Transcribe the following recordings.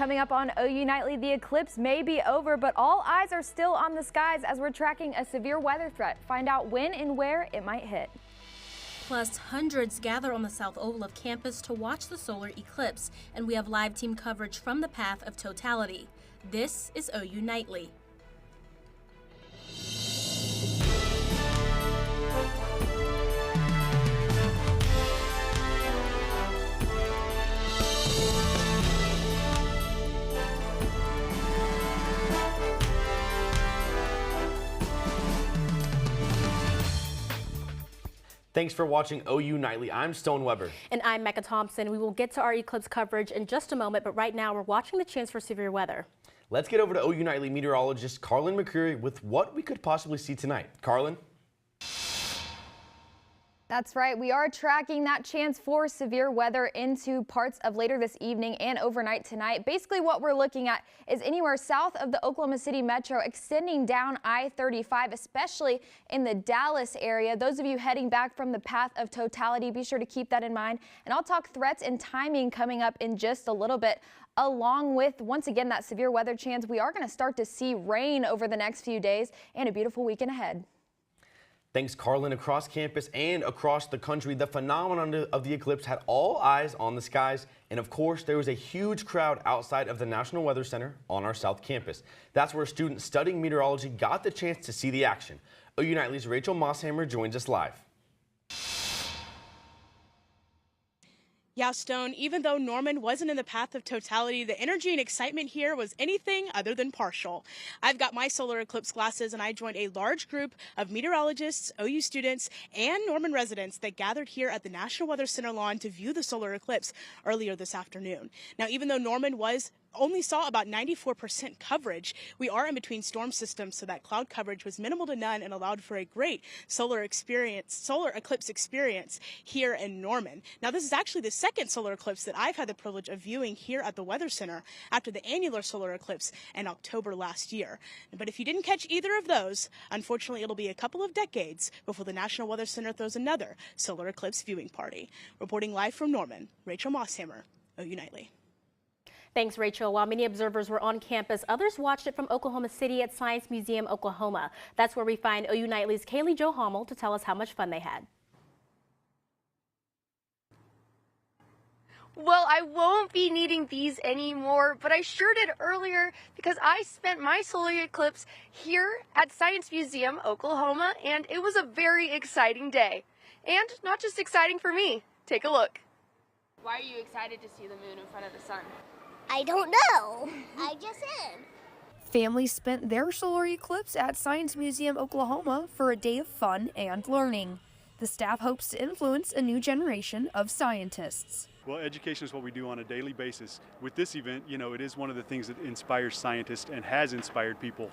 Coming up on OU Nightly, the eclipse may be over, but all eyes are still on the skies as we're tracking a severe weather threat. Find out when and where it might hit. Plus, hundreds gather on the south oval of campus to watch the solar eclipse, and we have live team coverage from the path of totality. This is OU Nightly. Thanks for watching OU Nightly. I'm Stone Weber. And I'm Mecca Thompson. We will get to our eclipse coverage in just a moment, but right now we're watching the chance for severe weather. Let's get over to OU Nightly meteorologist Carlin McCreary with what we could possibly see tonight. Carlin? That's right. We are tracking that chance for severe weather into parts of later this evening and overnight tonight. Basically, what we're looking at is anywhere south of the Oklahoma City metro, extending down I-35, especially in the Dallas area. Those of you heading back from the path of totality, be sure to keep that in mind. And I'll talk threats and timing coming up in just a little bit. Along with, once again, that severe weather chance, we are going to start to see rain over the next few days and a beautiful weekend ahead. Thanks, Carlin. Across campus and across the country, the phenomenon of the eclipse had all eyes on the skies. And of course, there was a huge crowd outside of the National Weather Center on our South Campus. That's where students studying meteorology got the chance to see the action. OU Nightly's Rachel Mosshammer joins us live. Yeah, Stone, even though Norman wasn't in the path of totality, the energy and excitement here was anything other than partial. I've got my solar eclipse glasses, and I joined a large group of meteorologists, OU students, and Norman residents that gathered here at the National Weather Center lawn to view the solar eclipse earlier this afternoon. Now, even though Norman only saw about 94% coverage, we are in between storm systems, so that cloud coverage was minimal to none and allowed for a great solar eclipse experience here in Norman. Now, this is actually the second solar eclipse that I've had the privilege of viewing here at the Weather Center after the annular solar eclipse in October last year. But if you didn't catch either of those, unfortunately, it'll be a couple of decades before the National Weather Center throws another solar eclipse viewing party. Reporting live from Norman, Rachel Mosshammer, OU Nightly. Thanks, Rachel. While many observers were on campus, others watched it from Oklahoma City at Science Museum, Oklahoma. That's where we find OU Nightly's Kaylee Jo Hommel to tell us how much fun they had. Well, I won't be needing these anymore, but I sure did earlier because I spent my solar eclipse here at Science Museum, Oklahoma, and it was a very exciting day. And not just exciting for me. Take a look. Why are you excited to see the moon in front of the sun? I don't know. I just am. Families spent their solar eclipse at Science Museum, Oklahoma for a day of fun and learning. The staff hopes to influence a new generation of scientists. Well, education is what we do on a daily basis. With this event, it is one of the things that inspires scientists and has inspired people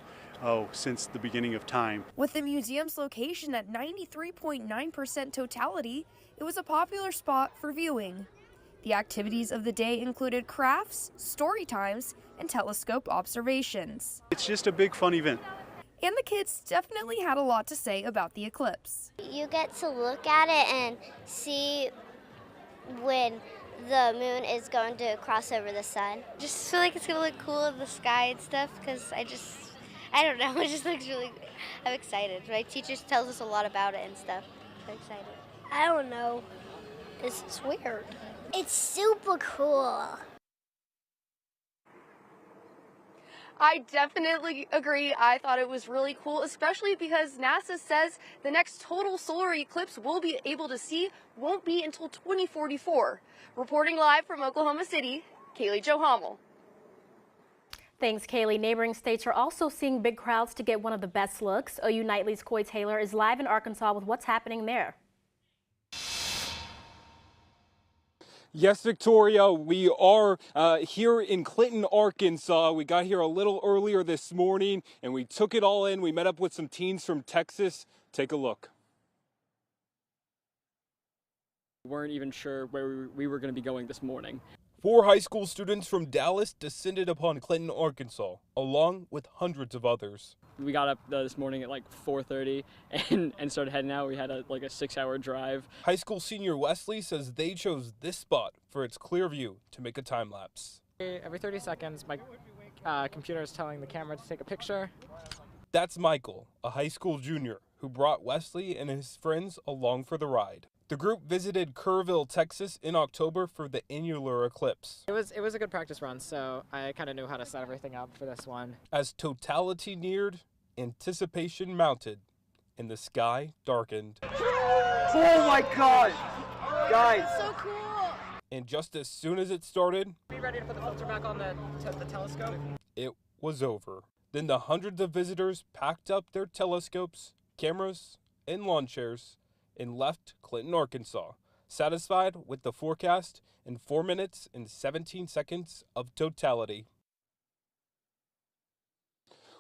since the beginning of time. With the museum's location at 93.9% totality, it was a popular spot for viewing. The activities of the day included crafts, story times, and telescope observations. It's just a big fun event. And the kids definitely had a lot to say about the eclipse. You get to look at it and see when the moon is going to cross over the sun. Just feel like it's going to look cool in the sky and stuff because I don't know, it just looks really, I'm excited. My teacher tells us a lot about it and stuff. I'm excited. I don't know. It's weird. It's super cool. I definitely agree. I thought it was really cool, especially because NASA says the next total solar eclipse we'll be able to see won't be until 2044. Reporting live from Oklahoma City, Kaylee Jo Hommel. Thanks, Kaylee. Neighboring states are also seeing big crowds to get one of the best looks. OU Nightly's Coy Taylor is live in Arkansas with what's happening there. Yes, Victoria, we are here in Clinton, Arkansas. We got here a little earlier this morning and we took it all in. We met up with some teens from Texas. Take a look. We weren't even sure where we were going to be going this morning. 4 high school students from Dallas descended upon Clinton, Arkansas, along with hundreds of others. We got up this morning at like 4:30 and started heading out. We had a 6-hour drive. High school senior Wesley says they chose this spot for its clear view to make a time lapse. Every 30 seconds, my computer is telling the camera to take a picture. That's Michael, a high school junior, who brought Wesley and his friends along for the ride. The group visited Kerrville, Texas in October for the annular eclipse. It was a good practice run, so I kind of knew how to set everything up for this one. As totality neared, anticipation mounted, and the sky darkened. Oh my God! Guys! So cool! And just as soon as it started, Be ready to put the filter back on the telescope? it was over. Then the hundreds of visitors packed up their telescopes, cameras, and lawn chairs and left Clinton, Arkansas, satisfied with the forecast in 4 minutes and 17 seconds of totality.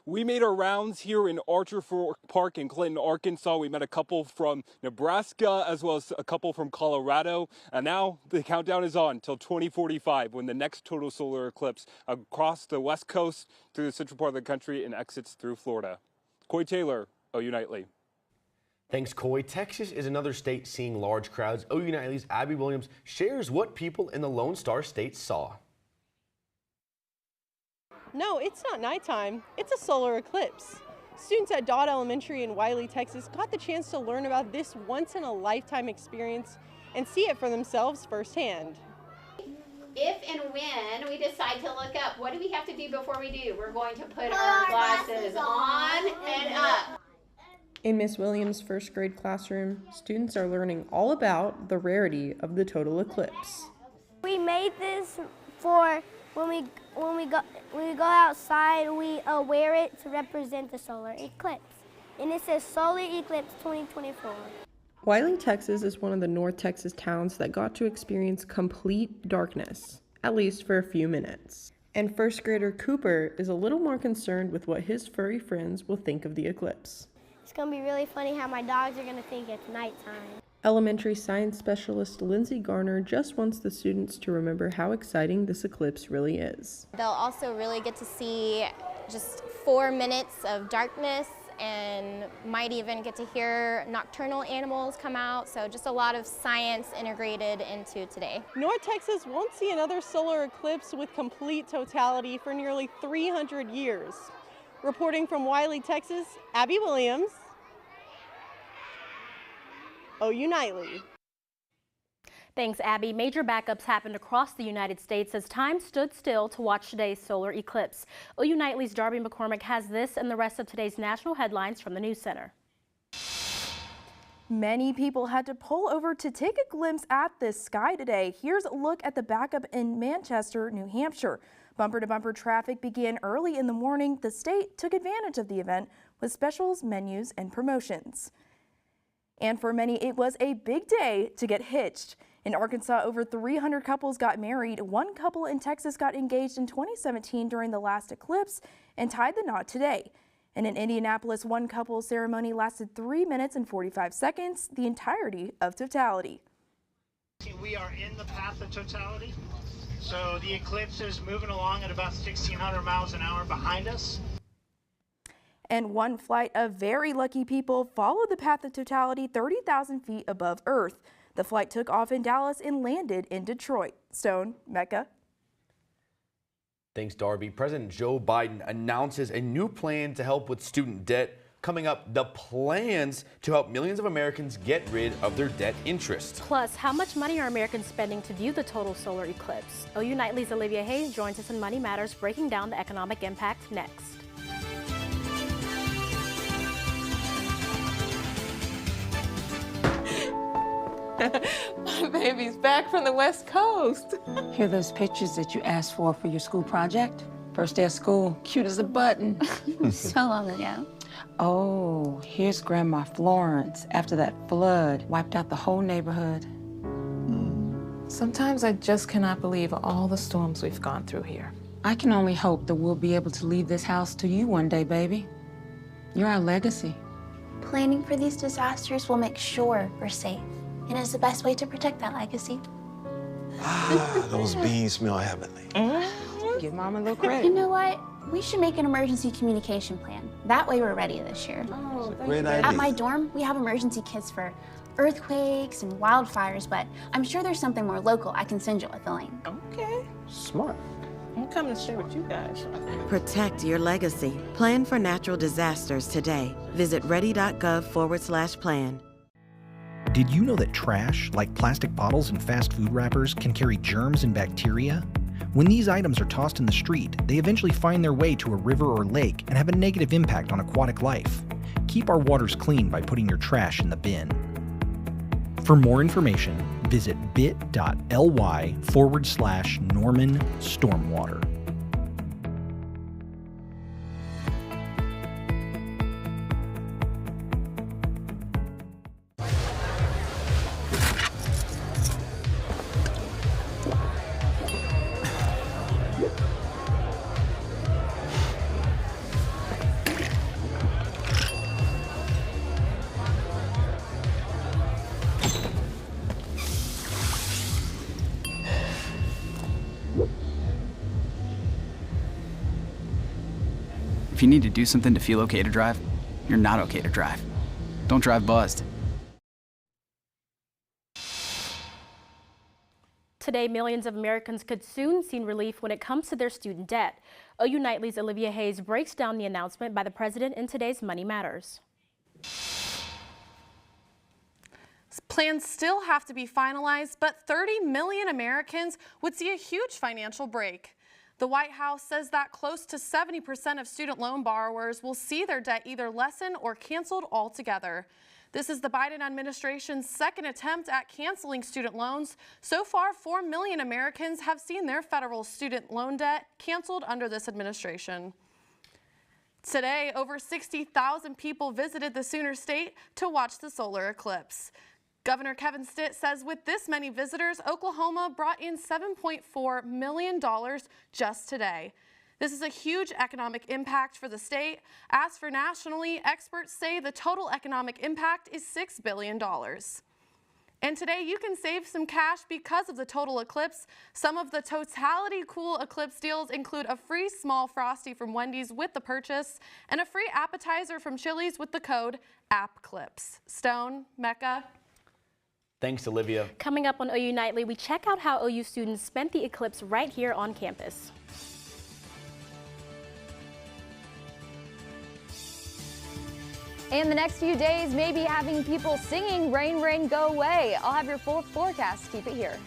We made our rounds here in Archer Fork Park in Clinton, Arkansas. We met a couple from Nebraska as well as a couple from Colorado. And now the countdown is on till 2045 when the next total solar eclipse across the west coast through the central part of the country and exits through Florida. Coy Taylor, OU Nightly. Thanks, Coy. Texas is another state seeing large crowds. OU Nightly's Abby Williams shares what people in the Lone Star State saw. No, it's not nighttime. It's a solar eclipse. Students at Dodd Elementary in Wiley, Texas got the chance to learn about this once-in-a-lifetime experience and see it for themselves firsthand. If and when we decide to look up, what do we have to do before we do? We're going to put our glasses on and up. In Miss Williams' first grade classroom, students are learning all about the rarity of the total eclipse. We made this for when we go outside, we wear it to represent the solar eclipse. And it says Solar Eclipse 2024. Wiley, Texas is one of the North Texas towns that got to experience complete darkness, at least for a few minutes. And first grader Cooper is a little more concerned with what his furry friends will think of the eclipse. It's going to be really funny how my dogs are going to think it's nighttime. Elementary science specialist Lindsay Garner just wants the students to remember how exciting this eclipse really is. They'll also really get to see just 4 minutes of darkness and might even get to hear nocturnal animals come out. So just a lot of science integrated into today. North Texas won't see another solar eclipse with complete totality for nearly 300 years. Reporting from Wiley, Texas, Abby Williams, OU Nightly. Thanks, Abby. Major backups happened across the United States as time stood still to watch today's solar eclipse. OU Nightly's Darby McCormick has this and the rest of today's national headlines from the News Center. Many people had to pull over to take a glimpse at this sky today. Here's a look at the backup in Manchester, New Hampshire. Bumper-to-bumper traffic began early in the morning. The state took advantage of the event with specials, menus, and promotions. And for many, it was a big day to get hitched. In Arkansas, over 300 couples got married. One couple in Texas got engaged in 2017 during the last eclipse and tied the knot today. And in Indianapolis, one couple's ceremony lasted 3 minutes and 45 seconds, the entirety of totality. We are in the path of totality. So the eclipse is moving along at about 1,600 miles an hour behind us. And one flight of very lucky people followed the path of totality 30,000 feet above Earth. The flight took off in Dallas and landed in Detroit. Stone, Mecca. Thanks, Darby. President Joe Biden announces a new plan to help with student debt. Coming up, the plans to help millions of Americans get rid of their debt interest. Plus, how much money are Americans spending to view the total solar eclipse? OU Nightly's Olivia Hayes joins us in Money Matters, breaking down the economic impact next. My baby's back from the West Coast. Here are those pictures that you asked for your school project? First day of school, cute as a button. So long ago. Oh, here's Grandma Florence after that flood wiped out the whole neighborhood. Sometimes I just cannot believe all the storms we've gone through here. I can only hope that we'll be able to leave this house to you one day, baby. You're our legacy. Planning for these disasters will make sure we're safe, and is the best way to protect that legacy. Those beans smell heavenly. Give Mom a little credit. You know what? We should make an emergency communication plan. That way we're ready this year. Oh, great idea. At my dorm, we have emergency kits for earthquakes and wildfires, but I'm sure there's something more local I can send you with the link. Okay. Smart. I'm coming to share with you guys. Protect your legacy. Plan for natural disasters today. Visit ready.gov/plan. Did you know that trash, like plastic bottles and fast food wrappers, can carry germs and bacteria? When these items are tossed in the street, they eventually find their way to a river or lake and have a negative impact on aquatic life. Keep our waters clean by putting your trash in the bin. For more information, visit bit.ly/Norman Stormwater. If you need to do something to feel okay to drive, you're not okay to drive. Don't drive buzzed. Today, millions of Americans could soon see relief when it comes to their student debt. OU Nightly's Olivia Hayes breaks down the announcement by the president in today's Money Matters. Plans still have to be finalized, but 30 million Americans would see a huge financial break. The White House says that close to 70% of student loan borrowers will see their debt either lessen or canceled altogether. This is the Biden administration's second attempt at canceling student loans. So far, 4 million Americans have seen their federal student loan debt canceled under this administration. Today, over 60,000 people visited the Sooner State to watch the solar eclipse. Governor Kevin Stitt says with this many visitors, Oklahoma brought in $7.4 million just today. This is a huge economic impact for the state. As for nationally, experts say the total economic impact is $6 billion. And today you can save some cash because of the total eclipse. Some of the Totality Cool Eclipse deals include a free small Frosty from Wendy's with the purchase and a free appetizer from Chili's with the code AppClips. Stone, Mecca. Thanks, Olivia. Coming up on OU Nightly, we check out how OU students spent the eclipse right here on campus. And the next few days may be having people singing Rain, Rain, Go Away. I'll have your full forecast. Keep it here.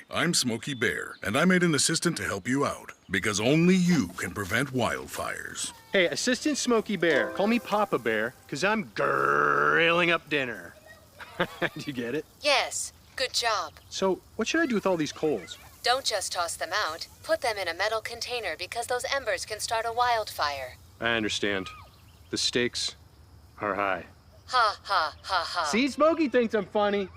I'm Smokey Bear, and I made an assistant to help you out, because only you can prevent wildfires. Hey, Assistant Smokey Bear, call me Papa Bear, because I'm grilling up dinner. Do you get it? Yes, good job. So, what should I do with all these coals? Don't just toss them out. Put them in a metal container because those embers can start a wildfire. I understand. The stakes are high. Ha, ha, ha, ha. See, Smokey thinks I'm funny.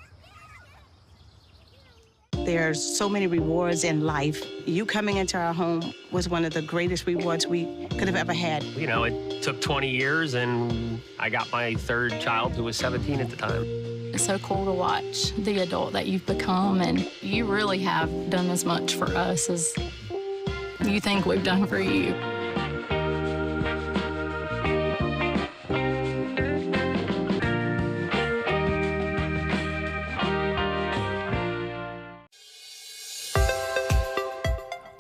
There's so many rewards in life. You coming into our home was one of the greatest rewards we could have ever had. You know, it took 20 years, and I got my third child, who was 17 at the time. It's so cool to watch the adult that you've become, and you really have done as much for us as you think we've done for you.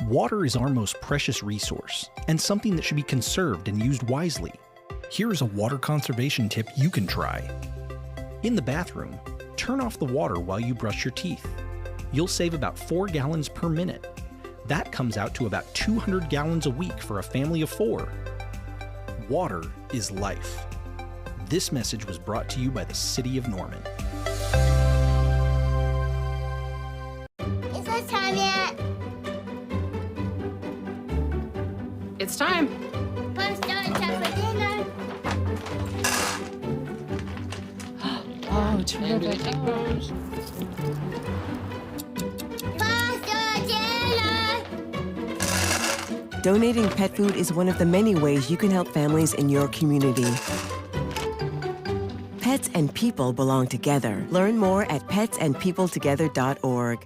Water is our most precious resource and something that should be conserved and used wisely. Here is a water conservation tip you can try. In the bathroom, turn off the water while you brush your teeth. You'll save about 4 gallons per minute. That comes out to about 200 gallons a week for a family of 4. Water is life. This message was brought to you by the City of Norman. Is it time yet? It's time. Punch down time for dinner. Oh, terrific. Donating pet food is one of the many ways you can help families in your community. Pets and people belong together. Learn more at petsandpeopletogether.org.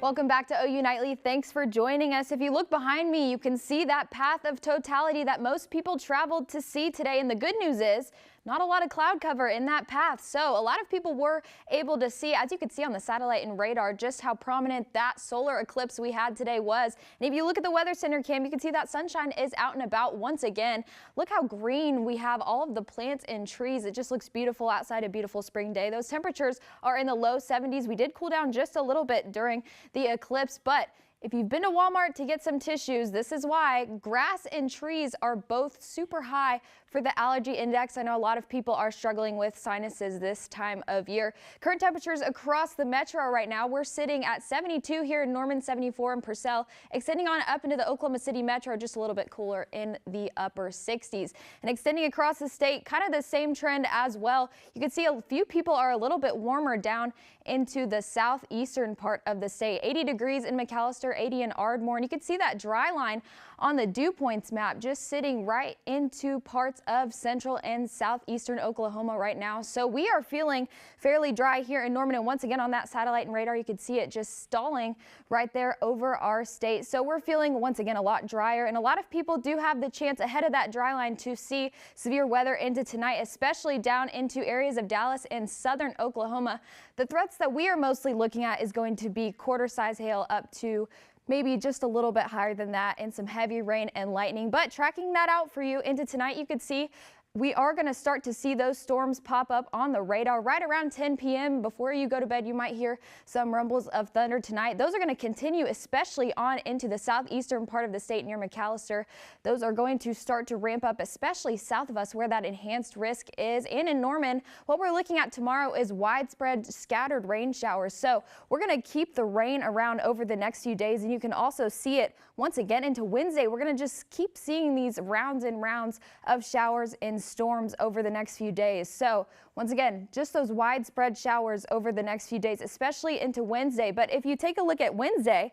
Welcome back to OU Nightly. Thanks for joining us. If you look behind me, you can see that path of totality that most people traveled to see today. And the good news is not a lot of cloud cover in that path. So a lot of people were able to see, as you could see on the satellite and radar, just how prominent that solar eclipse we had today was. And if you look at the Weather Center cam, you can see that sunshine is out and about once again. Look how green we have all of the plants and trees. It just looks beautiful outside, a beautiful spring day. Those temperatures are in the low 70s. We did cool down just a little bit during the eclipse, but if you've been to Walmart to get some tissues, this is why. Grass and trees are both super high for the allergy index. I know a lot of people are struggling with sinuses this time of year. Current temperatures across the metro right now, we're sitting at 72 here in Norman, 74 in Purcell, extending on up into the Oklahoma City metro, just a little bit cooler in the upper 60s. And extending across the state, kind of the same trend as well. You can see a few people are a little bit warmer down into the southeastern part of the state. 80 degrees in McAllister, 80 in Ardmore, and you can see that dry line on the dew points map just sitting right into parts of central and southeastern Oklahoma right now. So we are feeling fairly dry here in Norman, and once again on that satellite and radar you can see it just stalling right there over our state. So we're feeling once again a lot drier, and a lot of people do have the chance ahead of that dry line to see severe weather into tonight, especially down into areas of Dallas and southern Oklahoma. The threats that we are mostly looking at is going to be quarter-size hail up to maybe just a little bit higher than that, and some heavy rain and lightning. But tracking that out for you into tonight, you could see we are going to start to see those storms pop up on the radar right around 10 p.m. Before you go to bed, you might hear some rumbles of thunder tonight. Those are going to continue, especially on into the southeastern part of the state near McAllister. Those are going to start to ramp up, especially south of us where that enhanced risk is. And in Norman, what we're looking at tomorrow is widespread scattered rain showers. So we're going to keep the rain around over the next few days, and you can also see it once again into Wednesday. We're going to just keep seeing these rounds and rounds of showers and storms over the next few days. So once again, just those widespread showers over the next few days, especially into Wednesday. But if you take a look at Wednesday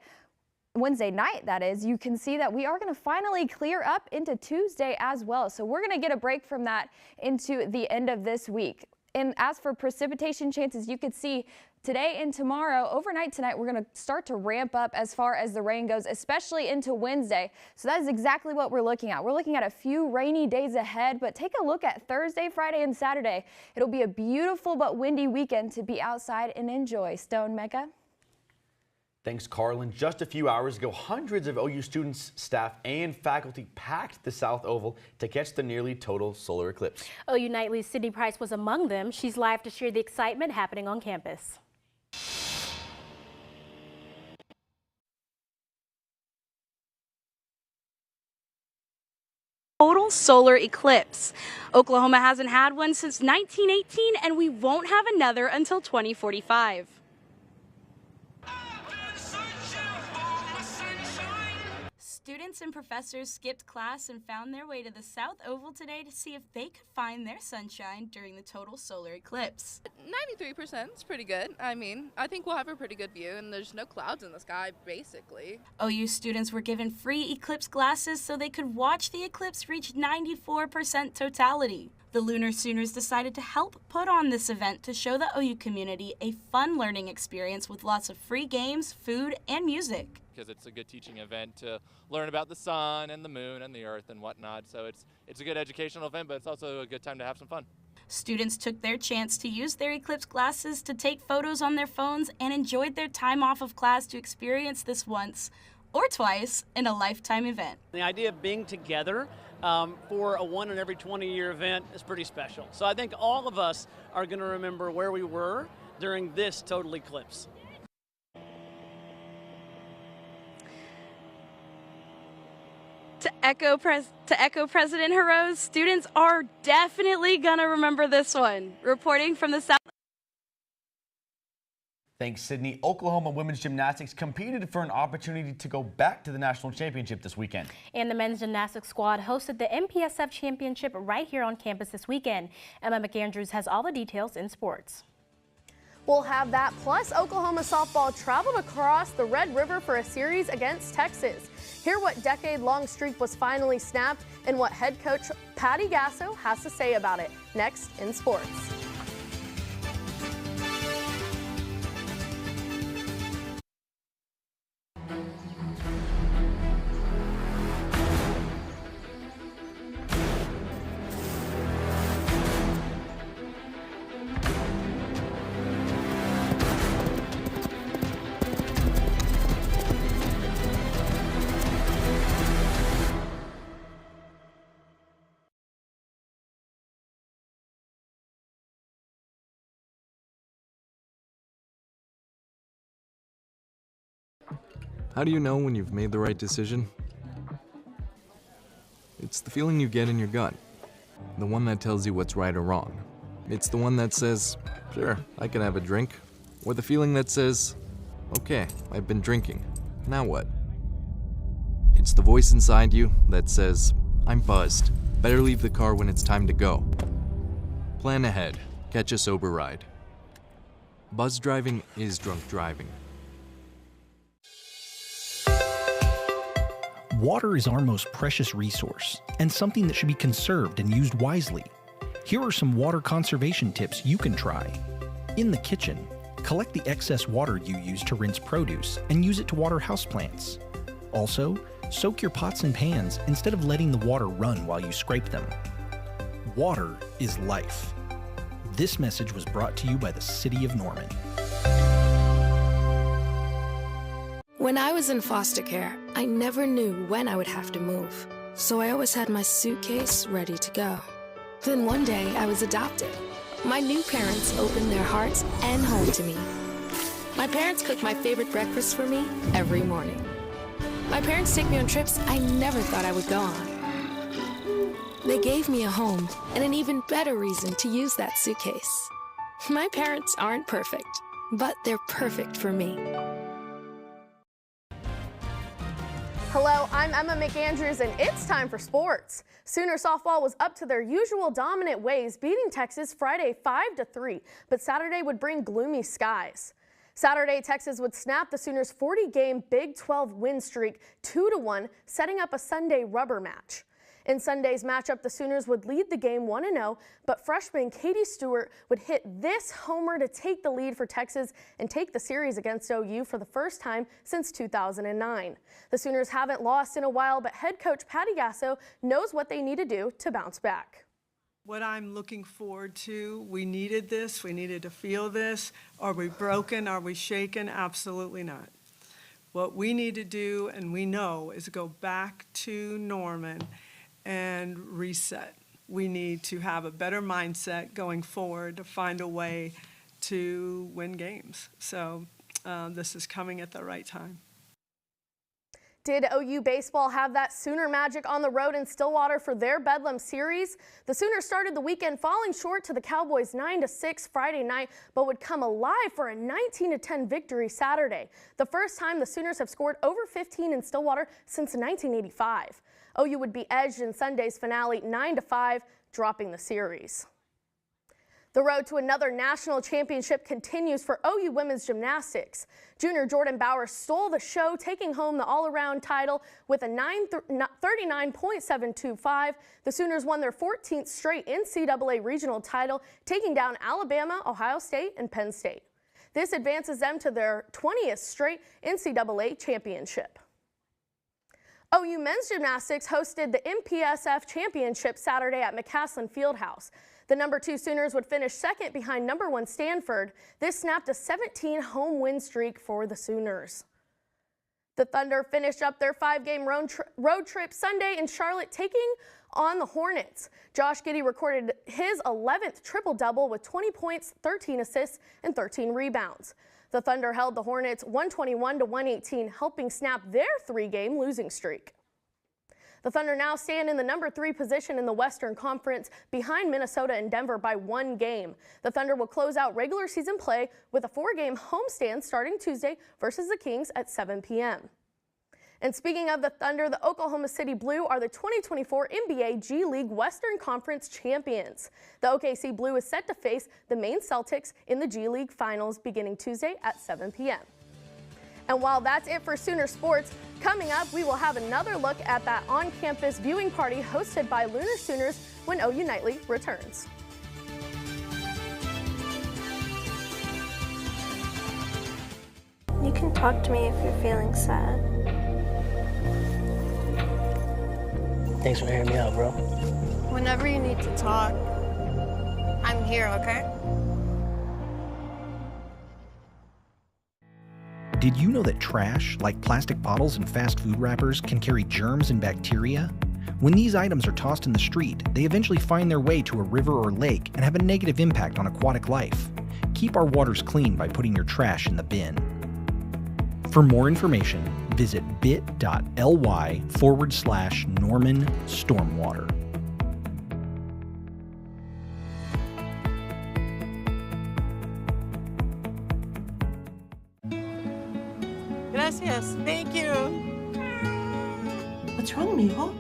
night, that is, you can see that we are going to finally clear up into Tuesday as well. So we're going to get a break from that into the end of this week. And as for precipitation chances, you could see today and tomorrow, overnight tonight, we're going to start to ramp up as far as the rain goes, especially into Wednesday. So that is exactly what we're looking at. We're looking at a few rainy days ahead, but take a look at Thursday, Friday, and Saturday. It'll be a beautiful but windy weekend to be outside and enjoy. Stone, Mecca. Thanks, Carlin. Just a few hours ago, hundreds of OU students, staff, and faculty packed the South Oval to catch the nearly total solar eclipse. OU Nightly's Sydney Price was among them. She's live to share the excitement happening on campus. Total solar eclipse. Oklahoma hasn't had one since 1918, and we won't have another until 2045. Students and professors skipped class and found their way to the South Oval today to see if they could find their sunshine during the total solar eclipse. 93% is pretty good. I mean, I think we'll have a pretty good view, and there's no clouds in the sky, basically. OU students were given free eclipse glasses so they could watch the eclipse reach 94% totality. The Lunar Sooners decided to help put on this event to show the OU community a fun learning experience with lots of free games, food, and music. Because it's a good teaching event to learn about the sun and the moon and the earth and whatnot. So it's a good educational event, but it's also a good time to have some fun. Students took their chance to use their eclipse glasses to take photos on their phones and enjoyed their time off of class to experience this once or twice in a lifetime event. The idea of being together for a 1 in every 20-year event is pretty special. So I think all of us are going to remember where we were during this total eclipse. To echo President Heroes, students are definitely gonna remember this one. Reporting from the South. Thanks, Sydney. Oklahoma women's gymnastics competed for an opportunity to go back to the national championship this weekend. And the men's gymnastics squad hosted the MPSF championship right here on campus this weekend. Emma McAndrews has all the details in sports. We'll have that, plus Oklahoma softball traveled across the Red River for a series against Texas. Hear what decade-long streak was finally snapped and what head coach Patty Gasso has to say about it. Next in sports. How do you know when you've made the right decision? It's the feeling you get in your gut. The one that tells you what's right or wrong. It's the one that says, sure, I can have a drink. Or the feeling that says, okay, I've been drinking. Now what? It's the voice inside you that says, I'm buzzed. Better leave the car when it's time to go. Plan ahead. Catch a sober ride. Buzz driving is drunk driving. Water is our most precious resource and something that should be conserved and used wisely. Here are some water conservation tips you can try. In the kitchen, collect the excess water you use to rinse produce and use it to water houseplants. Also, soak your pots and pans instead of letting the water run while you scrape them. Water is life. This message was brought to you by the City of Norman. When I was in foster care, I never knew when I would have to move, so I always had my suitcase ready to go. Then one day, I was adopted. My new parents opened their hearts and home to me. My parents cook my favorite breakfast for me every morning. My parents take me on trips I never thought I would go on. They gave me a home and an even better reason to use that suitcase. My parents aren't perfect, but they're perfect for me. Hello, I'm Emma McAndrews, and it's time for sports. Sooner softball was up to their usual dominant ways, beating Texas Friday 5-3, but Saturday would bring gloomy skies. Saturday, Texas would snap the Sooners' 40-game Big 12 win streak 2-1, setting up a Sunday rubber match. In Sunday's matchup, the Sooners would lead the game 1-0, but freshman Katie Stewart would hit this homer to take the lead for Texas and take the series against OU for the first time since 2009. The Sooners haven't lost in a while, but head coach Patty Gasso knows what they need to do to bounce back. What I'm looking forward to, we needed this, we needed to feel this. Are we broken? Are we shaken? Absolutely not. What we need to do, and we know, is go back to Norman and reset. We need to have a better mindset going forward to find a way to win games. So this is coming at the right time. Did OU baseball have that Sooner magic on the road in Stillwater for their Bedlam series? The Sooners started the weekend falling short to the Cowboys 9-6 Friday night, but would come alive for a 19-10 victory Saturday. The first time the Sooners have scored over 15 in Stillwater since 1985. OU would be edged in Sunday's finale 9-5, dropping the series. The road to another national championship continues for OU women's gymnastics. Junior Jordan Bauer stole the show, taking home the all-around title with a 39.725. The Sooners won their 14th straight NCAA regional title, taking down Alabama, Ohio State, and Penn State. This advances them to their 20th straight NCAA championship. OU men's gymnastics hosted the MPSF championship Saturday at McCaslin Fieldhouse. The number 2 Sooners would finish second behind number 1 Stanford. This snapped a 17-home win streak for the Sooners. The Thunder finished up their 5-game road trip Sunday in Charlotte, taking on the Hornets. Josh Giddey recorded his 11th triple-double with 20 points, 13 assists, and 13 rebounds. The Thunder held the Hornets 121-118, helping snap their 3-game losing streak. The Thunder now stand in the number 3 position in the Western Conference, behind Minnesota and Denver by 1 game. The Thunder will close out regular season play with a 4-game homestand starting Tuesday versus the Kings at 7 p.m. And speaking of the Thunder, the Oklahoma City Blue are the 2024 NBA G League Western Conference champions. The OKC Blue is set to face the Maine Celtics in the G League Finals beginning Tuesday at 7 p.m. And while that's it for Sooner Sports, coming up we will have another look at that on-campus viewing party hosted by Lunar Sooners when OU Nightly returns. You can talk to me if you're feeling sad. Thanks for hearing me out, bro. Whenever you need to talk, I'm here, okay? Did you know that trash, like plastic bottles and fast food wrappers, can carry germs and bacteria? When these items are tossed in the street, they eventually find their way to a river or lake and have a negative impact on aquatic life. Keep our waters clean by putting your trash in the bin. For more information, visit visit bit.ly/Norman Stormwater. Gracias. Thank you. What's wrong, mijo?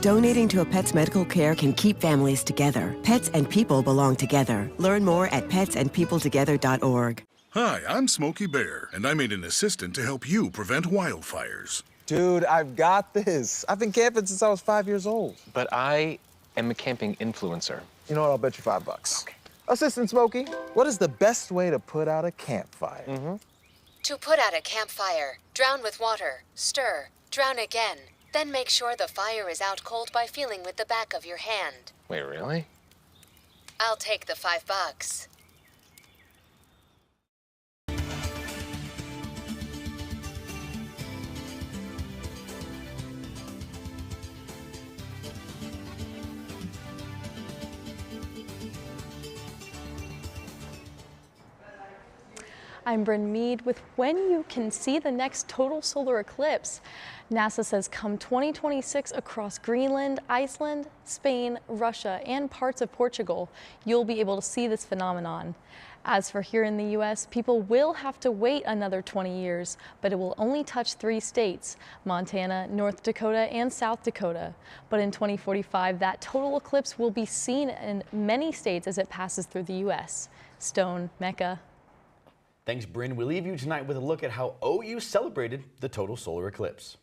Donating to a pet's medical care can keep families together. Pets and people belong together. Learn more at petsandpeopletogether.org. Hi, I'm Smokey Bear, and I made an assistant to help you prevent wildfires. Dude, I've got this. I've been camping since I was 5 years old. But I am a camping influencer. You know what? I'll bet you $5. Okay. Assistant Smokey, what is the best way to put out a campfire? To put out a campfire, drown with water, stir, drown again. Then make sure the fire is out cold by feeling with the back of your hand. Wait, really? I'll take the $5. I'm Bryn Mead with when you can see the next total solar eclipse. NASA says come 2026 across Greenland, Iceland, Spain, Russia, and parts of Portugal, you'll be able to see this phenomenon. As for here in the U.S., people will have to wait another 20 years, but it will only touch 3 states, Montana, North Dakota, and South Dakota. But in 2045, that total eclipse will be seen in many states as it passes through the U.S. Stone, Mecca. Thanks, Bryn. We leave you tonight with a look at how OU celebrated the total solar eclipse.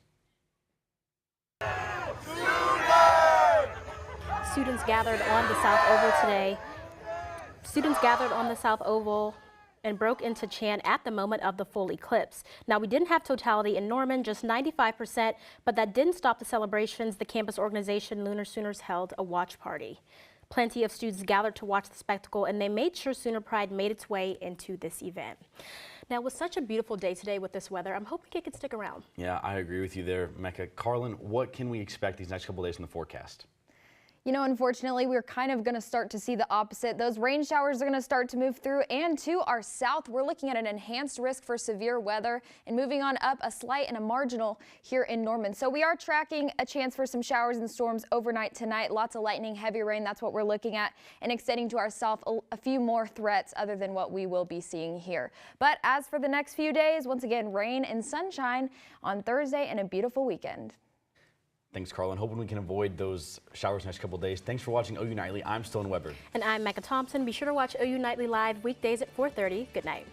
Students gathered on the South Oval today. Students gathered on the South Oval and broke into chant at the moment of the full eclipse. Now, we didn't have totality in Norman, just 95%, but that didn't stop the celebrations. The campus organization Lunar Sooners held a watch party. Plenty of students gathered to watch the spectacle, and they made sure Sooner Pride made its way into this event. Now, with such a beautiful day today with this weather, I'm hoping it could stick around. Yeah, I agree with you there, Mecca. Carlin, what can we expect these next couple days in the forecast? You know, unfortunately, we're kind of going to start to see the opposite. Those rain showers are going to start to move through, and to our south, we're looking at an enhanced risk for severe weather, and moving on up, a slight and a marginal here in Norman. So we are tracking a chance for some showers and storms overnight tonight. Lots of lightning, heavy rain, that's what we're looking at, and extending to our south a few more threats other than what we will be seeing here. But as for the next few days, once again, rain and sunshine on Thursday and a beautiful weekend. Thanks, Carlin. Hoping we can avoid those showers next couple days. Thanks for watching OU Nightly. I'm Stone Weber. And I'm Mecca Thompson. Be sure to watch OU Nightly Live weekdays at 4:30. Good night.